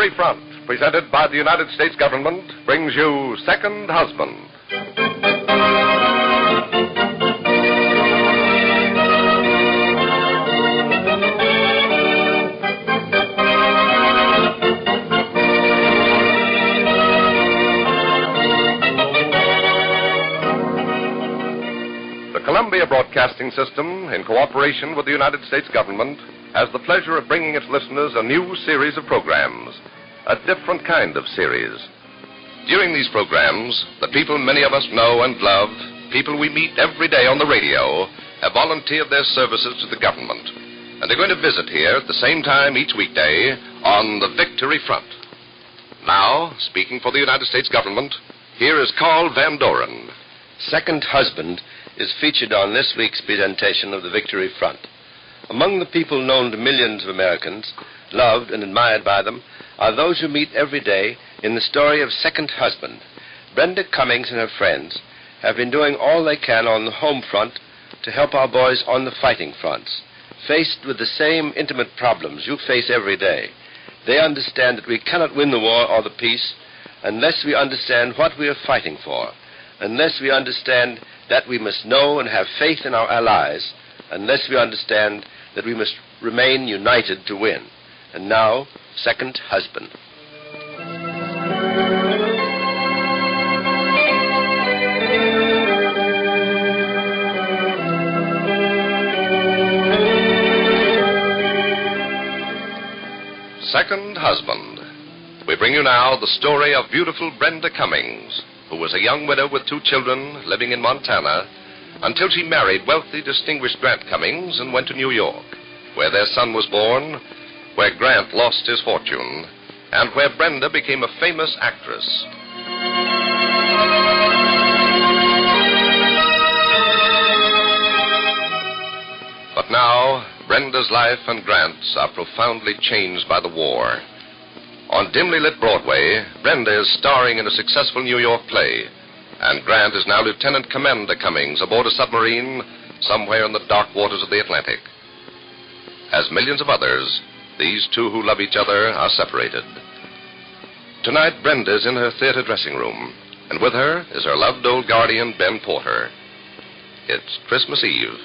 Victory Front, presented by the United States government, brings you Second Husband. The Columbia Broadcasting System, in cooperation with the United States government, has the pleasure of bringing its listeners a new series of programs, a different kind of series. During these programs, the people many of us know and love, people we meet every day on the radio, have volunteered their services to the government. And they're going to visit here at the same time each weekday on the Victory Front. Now, speaking for the United States government, here is Carl Van Doren. Second Husband is featured on this week's presentation of the Victory Front. Among the people known to millions of Americans, loved and admired by them, are those who meet every day in the story of Second Husband. Brenda Cummings and her friends have been doing all they can on the home front to help our boys on the fighting fronts. Faced with the same intimate problems you face every day, they understand that we cannot win the war or the peace unless we understand what we are fighting for, unless we understand that we must know and have faith in our allies, unless we understand that we must remain united to win. And now, Second Husband. Second Husband. We bring you now the story of beautiful Brenda Cummings, who was a young widow with 2 children living in Montana until she married wealthy, distinguished Grant Cummings and went to New York, where their son was born, where Grant lost his fortune, and where Brenda became a famous actress. But now, Brenda's life and Grant's are profoundly changed by the war. On dimly lit Broadway, Brenda is starring in a successful New York play, and Grant is now Lieutenant Commander Cummings aboard a submarine somewhere in the dark waters of the Atlantic. As millions of others, these two who love each other are separated. Tonight, Brenda is in her theater dressing room, and with her is her loved old guardian, Ben Porter. It's Christmas Eve.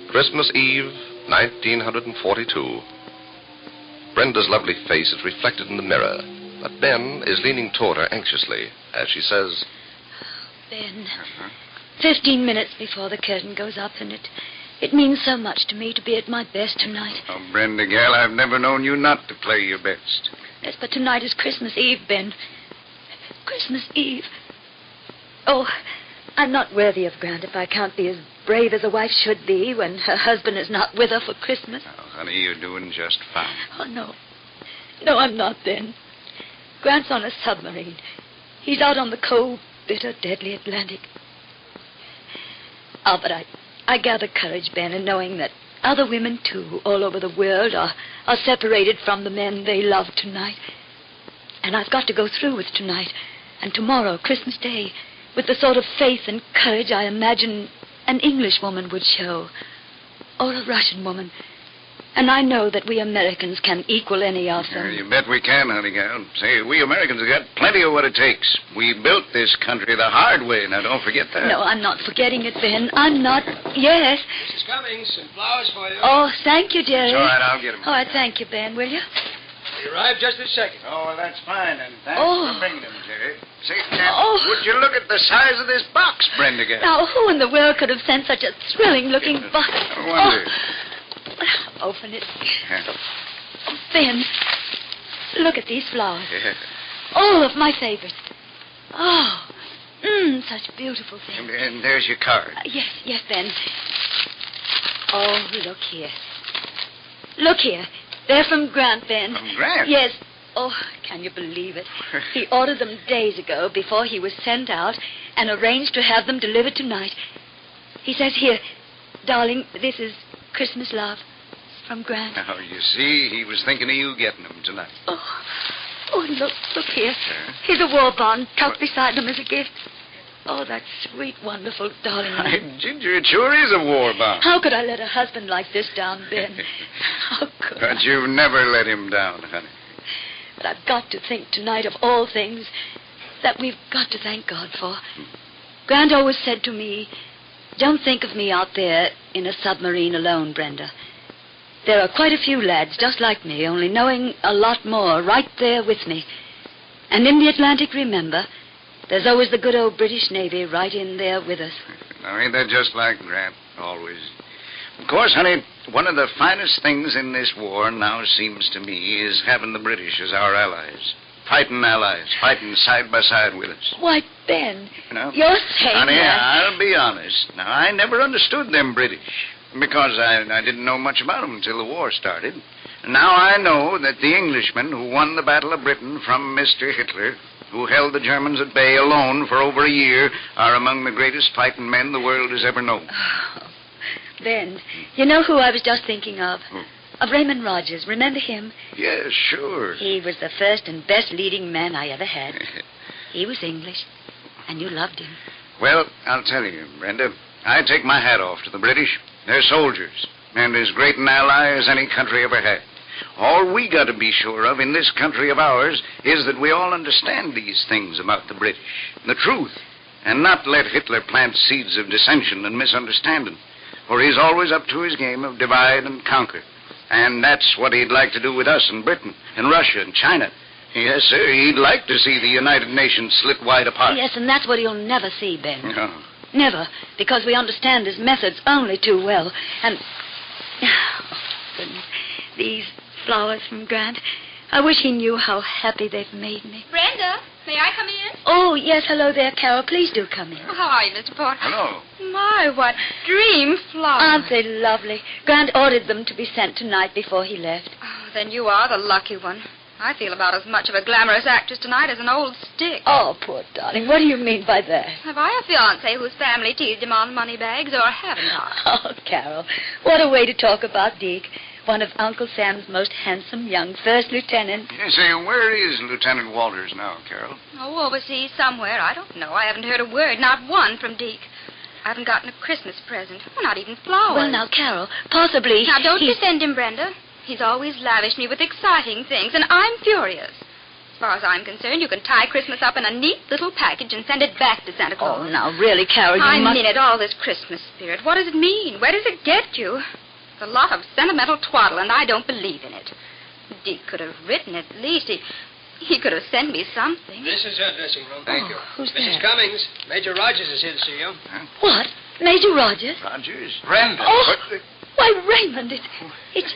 Christmas Eve, 1942. Brenda's lovely face is reflected in the mirror, but Ben is leaning toward her anxiously as she says, Ben, 15 minutes before the curtain goes up, and it means so much to me to be at my best tonight. Oh, Brenda, gal, I've never known you not to play your best. Yes, but tonight is Christmas Eve, Ben. Christmas Eve. Oh, I'm not worthy of Grant if I can't be as brave as a wife should be when her husband is not with her for Christmas. Oh, honey, you're doing just fine. Oh, no. No, I'm not, Ben. Grant's on a submarine. He's out on the cold, bitter, deadly Atlantic. Oh, but I gather courage, Ben, in knowing that other women, too, all over the world are separated from the men they love tonight. And I've got to go through with tonight and tomorrow, Christmas Day, with the sort of faith and courage I imagine an English woman would show, or a Russian woman. And I know that we Americans can equal any of them. You bet we can, honey gal. Say, we Americans have got plenty of what it takes. We built this country the hard way. Now, don't forget that. No, I'm not forgetting it, Ben. I'm not. Yes. Mrs. Cummings, some flowers for you. Oh, thank you, Jerry. It's all right, I'll get them. All right, thank you, Ben, will you? They arrived just this second. Oh, well, that's fine, and thanks Oh. for bringing them, Jerry. Say, now, would you look at the size of this box, Brenda gal? Now, who in the world could have sent such a thrilling-looking box? I wonder. Open it. Oh, Ben, look at these flowers. Yeah. All of my favorites. Oh, such beautiful things. And there's your card. Yes, Ben. Oh, look here. Look here. They're from Grant, Ben. From Grant? Yes. Oh, can you believe it? He ordered them days ago before he was sent out and arranged to have them delivered tonight. He says here, darling, this is Christmas love from Grant. Oh, you see, he was thinking of you getting them tonight. Oh, look here. Here's a war bond tucked beside them as a gift. Oh, that sweet, wonderful, darling. Why, Ginger, it sure is a war bond. How could I let a husband like this down, Ben? How could But I? you've never let him down, honey. But I've got to think tonight of all things that we've got to thank God for. Grant always said to me, don't think of me out there in a submarine alone, Brenda. There are quite a few lads just like me, only knowing a lot more right there with me. And in the Atlantic, remember, there's always the good old British Navy right in there with us. Now, ain't that just like Grant? Always. Of course, honey, one of the finest things in this war now seems to me is having the British as our allies. Fighting side by side with us. Why, Ben, You know? you're saying Honey, that... I'll be honest. Now, I never understood them British because I didn't know much about them until the war started. Now I know that the Englishmen who won the Battle of Britain from Mr. Hitler, who held the Germans at bay alone for over a year, are among the greatest fighting men the world has ever known. Oh, Ben, you know who I was just thinking of? Who? Of Raymond Rogers. Remember him? Yes, sure. He was the first and best leading man I ever had. He was English, and you loved him. Well, I'll tell you, Brenda, I take my hat off to the British. They're soldiers, and as great an ally as any country ever had. All we got to be sure of in this country of ours is that we all understand these things about the British, the truth, and not let Hitler plant seeds of dissension and misunderstanding, for he's always up to his game of divide and conquer. And that's what he'd like to do with us in Britain, and Russia, and China. Yes, sir, he'd like to see the United Nations slit wide apart. Yes, and that's what he'll never see, Ben. No. Never, because we understand his methods only too well. And... Oh, goodness. These flowers from Grant. I wish he knew how happy they've made me. Brenda, may I come in? Oh, yes, hello there, Carol. Please do come in. Oh, how are you, Mr. Porter? Hello. My, what dream flowers. Aren't they lovely? Grant ordered them to be sent tonight before he left. Oh, then you are the lucky one. I feel about as much of a glamorous actress tonight as an old stick. Oh, poor darling. What do you mean by that? Have I a fiancé whose family teased him on money bags, or haven't I? Oh, Carol, what a way to talk about Deke. One of Uncle Sam's most handsome young first lieutenants. You say, where is Lieutenant Walters now, Carol? Oh, overseas somewhere. I don't know. I haven't heard a word, not one from Deke. I haven't gotten a Christmas present. Oh, not even flowers. Well, now, Carol, possibly... Now, don't he's... defend him, Brenda. He's always lavished me with exciting things, and I'm furious. As far as I'm concerned, you can tie Christmas up in a neat little package and send it back to Santa Claus. Oh, now, really, Carol, you I must... mean it, all this Christmas spirit. What does it mean? Where does it get you? It's a lot of sentimental twaddle, and I don't believe in it. Deke could have written at least. He could have sent me something. This is her dressing room. Thank you. Who's Mrs. that? Cummings, Major Rogers is here to see you. What? Major Rogers? Rogers? Brenda. Oh, why, Raymond, it's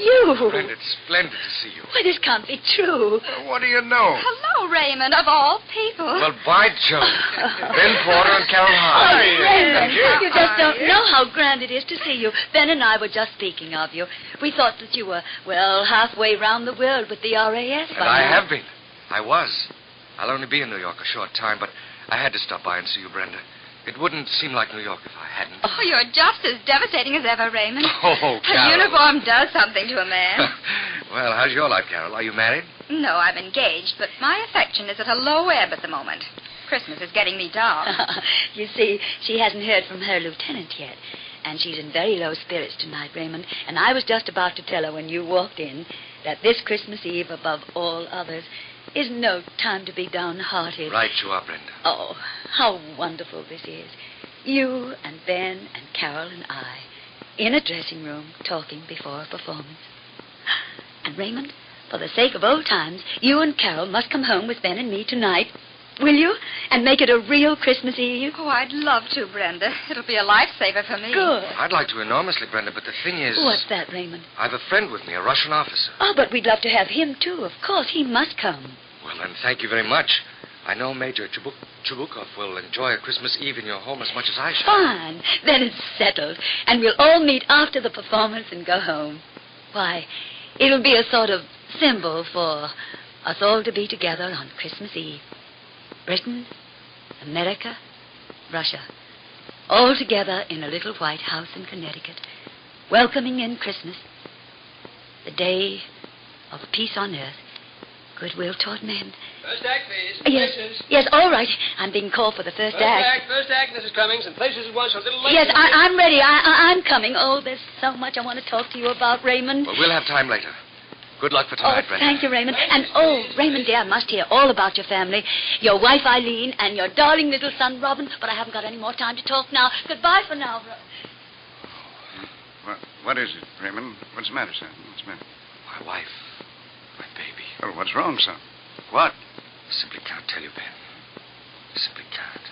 you. Brenda, it's splendid to see you. Why, this can't be true. What do you know? Hello, Raymond, of all people. Well, by Jove. Ben Porter and Carol Oh, Hahn. Raymond, you. you just don't know how grand it is to see you. Ben and I were just speaking of you. We thought that you were, well, halfway round the world with the RAF. And I have been. I was. I'll only be in New York a short time, but I had to stop by and see you, Brenda. It wouldn't seem like New York if I hadn't. Oh, you're just as devastating as ever, Raymond. Oh, A Carol. uniform does something to a man. Well, how's your life, Carol? Are you married? No, I'm engaged, but my affection is at a low ebb at the moment. Christmas is getting me down. You see, she hasn't heard from her lieutenant yet. And she's in very low spirits tonight, Raymond. And I was just about to tell her when you walked in that this Christmas Eve, above all others, is no time to be downhearted. Right you are, Brenda. Oh, how wonderful this is. You and Ben and Carol and I in a dressing room talking before a performance. And Raymond, for the sake of old times, you and Carol must come home with Ben and me tonight. Will you? And make it a real Christmas Eve? Oh, I'd love to, Brenda. It'll be a lifesaver for me. Good. I'd like to enormously, Brenda, but the thing is... What's that, Raymond? I've a friend with me, a Russian officer. Oh, but we'd love to have him, too. Of course, he must come. Well, then, thank you very much. I know Major Chubukov will enjoy a Christmas Eve in your home as much as I shall. Fine. Then it's settled. And we'll all meet after the performance and go home. Why, it'll be a sort of symbol for us all to be together on Christmas Eve. Britain, America, Russia, all together in a little white house in Connecticut, welcoming in Christmas, the day of peace on earth, goodwill toward men. First act, please. Yes, Places. yes, all right. I'm being called for the first act. First act, Mrs. Cummings, and places at once. A little late. Yes, I'm ready. I'm coming. Oh, there's so much I want to talk to you about, Raymond. Well, we'll have time later. Good luck for tonight, Brenda. Thank you, Raymond. And, Raymond, dear, I must hear all about your family. Your wife, Eileen, and your darling little son, Robin. But I haven't got any more time to talk now. Goodbye for now, What is it, Raymond? What's the matter, son? What's the matter? My wife. My baby. Well, what's wrong, son? What? I simply can't tell you, Ben. I simply can't.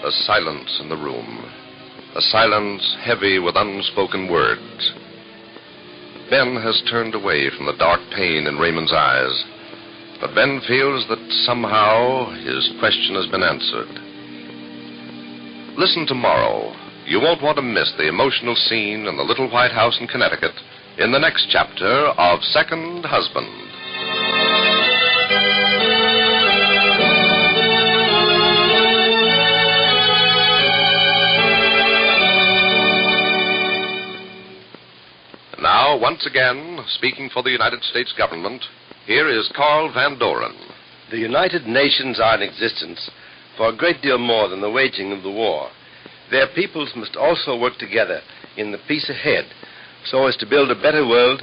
A silence in the room. A silence heavy with unspoken words. Ben has turned away from the dark pain in Raymond's eyes. But Ben feels that somehow his question has been answered. Listen tomorrow. You won't want to miss the emotional scene in the little white house in Connecticut in the next chapter of Second Husband. Now, once again, speaking for the United States government, here is Carl Van Doren. The United Nations are in existence for a great deal more than the waging of the war. Their peoples must also work together in the peace ahead so as to build a better world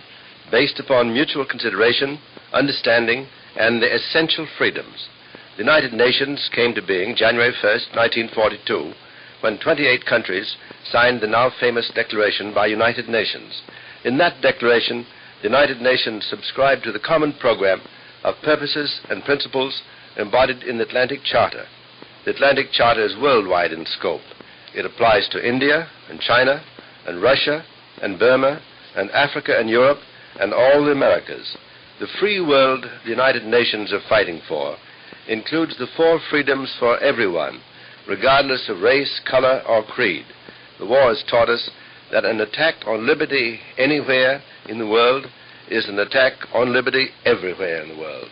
based upon mutual consideration, understanding, and the essential freedoms. The United Nations came to being January 1st, 1942, when 28 countries signed the now famous Declaration by United Nations. In that declaration, the United Nations subscribed to the common program of purposes and principles embodied in the Atlantic Charter. The Atlantic Charter is worldwide in scope. It applies to India and China and Russia and Burma and Africa and Europe and all the Americas. The free world the United Nations are fighting for includes the 4 freedoms for everyone, regardless of race, color, or creed. The war has taught us that an attack on liberty anywhere in the world is an attack on liberty everywhere in the world.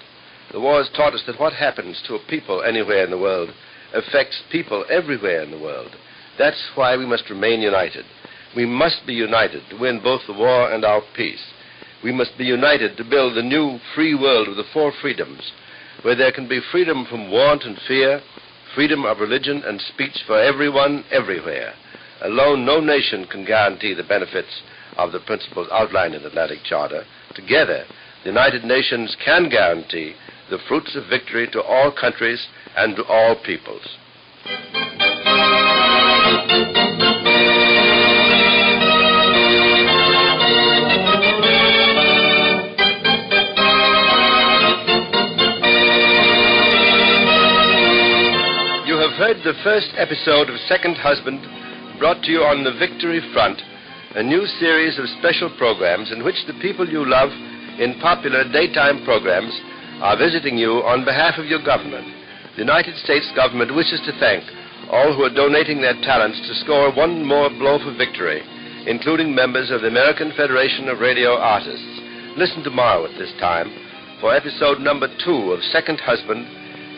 The war has taught us that what happens to a people anywhere in the world affects people everywhere in the world. That's why we must remain united. We must be united to win both the war and our peace. We must be united to build the new free world of the 4 freedoms, where there can be freedom from want and fear, freedom of religion and speech for everyone, everywhere. Alone, no nation can guarantee the benefits of the principles outlined in the Atlantic Charter. Together, the United Nations can guarantee the fruits of victory to all countries and to all peoples. You have heard the first episode of Second Husband, brought to you on the Victory Front, a new series of special programs in which the people you love in popular daytime programs are visiting you on behalf of your government. The United States government wishes to thank all who are donating their talents to score one more blow for victory, including members of the American Federation of Radio Artists. Listen tomorrow at this time for episode number 2 of Second Husband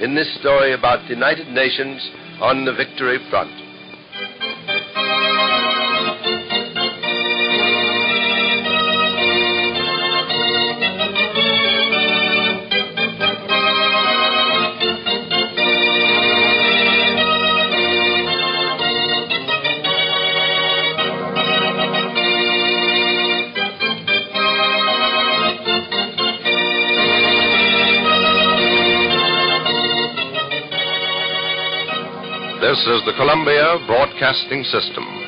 in this story about the United Nations on the Victory Front. This is the Columbia Broadcasting System.